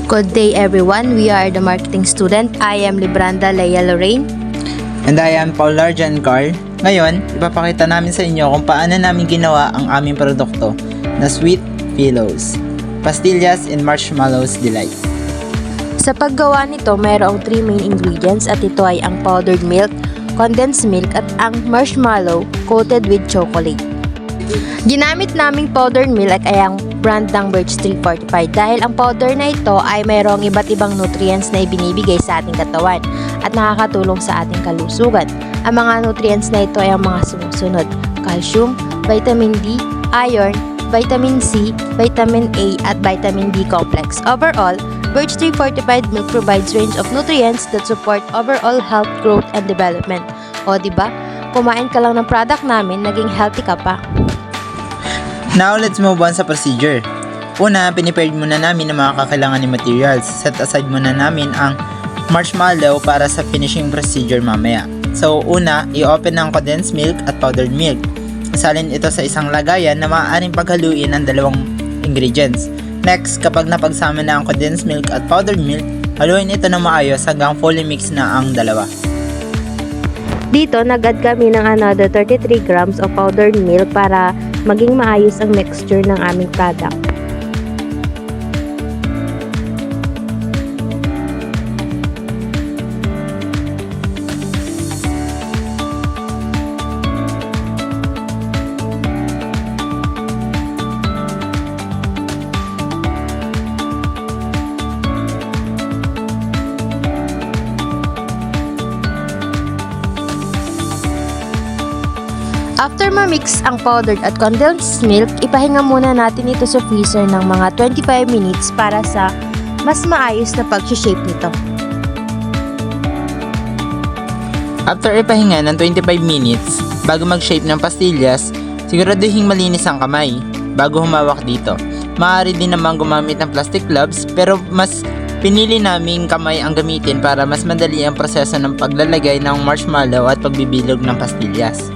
Good day everyone, we are the marketing student. I am Libranda Leia Lorraine. And I am Paul Larjan Carl. Ngayon, ipapakita namin sa inyo kung paano namin ginawa ang aming produkto na Sweet Pillows, Pastillas and Marshmallows Delight. Sa paggawa nito, mayroong 3 main ingredients at ito ay ang powdered milk, condensed milk at ang marshmallow coated with chocolate. Ginamit naming powdered milk ay ang brand ng Birch 345 dahil ang powder na ito ay mayroong iba't ibang nutrients na ibinibigay sa ating katawan at nakakatulong sa ating kalusugan. Ang mga nutrients na ito ay ang mga sumusunod: calcium, vitamin D, iron, vitamin C, vitamin A at vitamin B complex. Overall, Birch 345 milk provides range of nutrients that support overall health, growth, and development. O diba? Kumain ka lang ng product namin, naging healthy ka pa. Now, let's move on sa procedure. Una, pinipared muna namin ang mga kakailangan ng materials. Set aside muna namin ang marshmallow para sa finishing procedure mamaya. So, una, i-open ang condensed milk at powdered milk. Isalin ito sa isang lagayan na maaaring paghaluin ang dalawang ingredients. Next, kapag napagsama na ang condensed milk at powdered milk, haluin ito ng maayos hanggang fully mix na ang dalawa. Dito, nag-add kami ng another 33 grams of powdered milk para maging maayos ang mixture ng aming product. After ma-mix ang powdered at condensed milk, ipahinga muna natin ito sa freezer ng mga 25 minutes para sa mas maayos na pag-shape nito. After ipahinga ng 25 minutes, bago mag-shape ng pastillas, siguraduhin malinis ang kamay bago humawak dito. Maaari din naman gumamit ng plastic gloves pero mas pinili naming kamay ang gamitin para mas madali ang proseso ng paglalagay ng marshmallow at pagbibilog ng pastillas.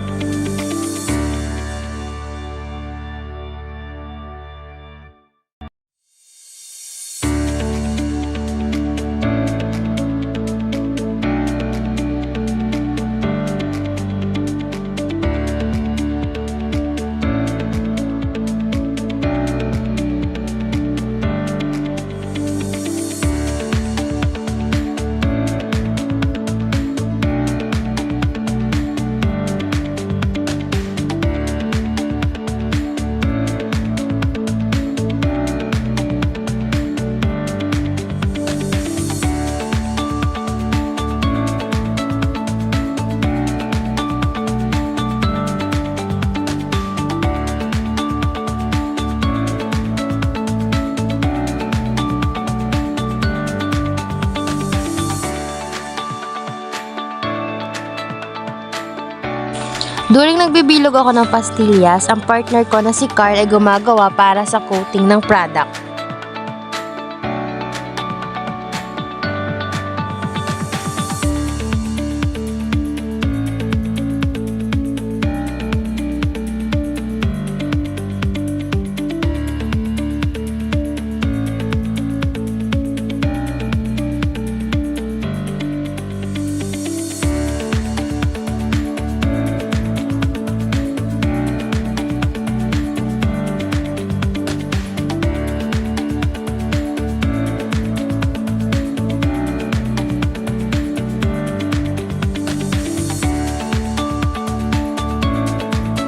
During nagbibilog ako ng pastillas, ang partner ko na si Carl ay gumagawa para sa coating ng product.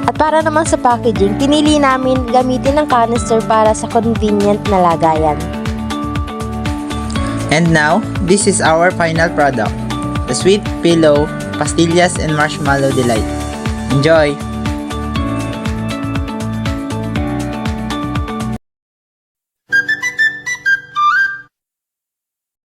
At para naman sa packaging, pinili namin gamitin ng canister para sa convenient na lagayan. And now, this is our final product, the Sweet Pillow, Pastillas and Marshmallow Delight. Enjoy!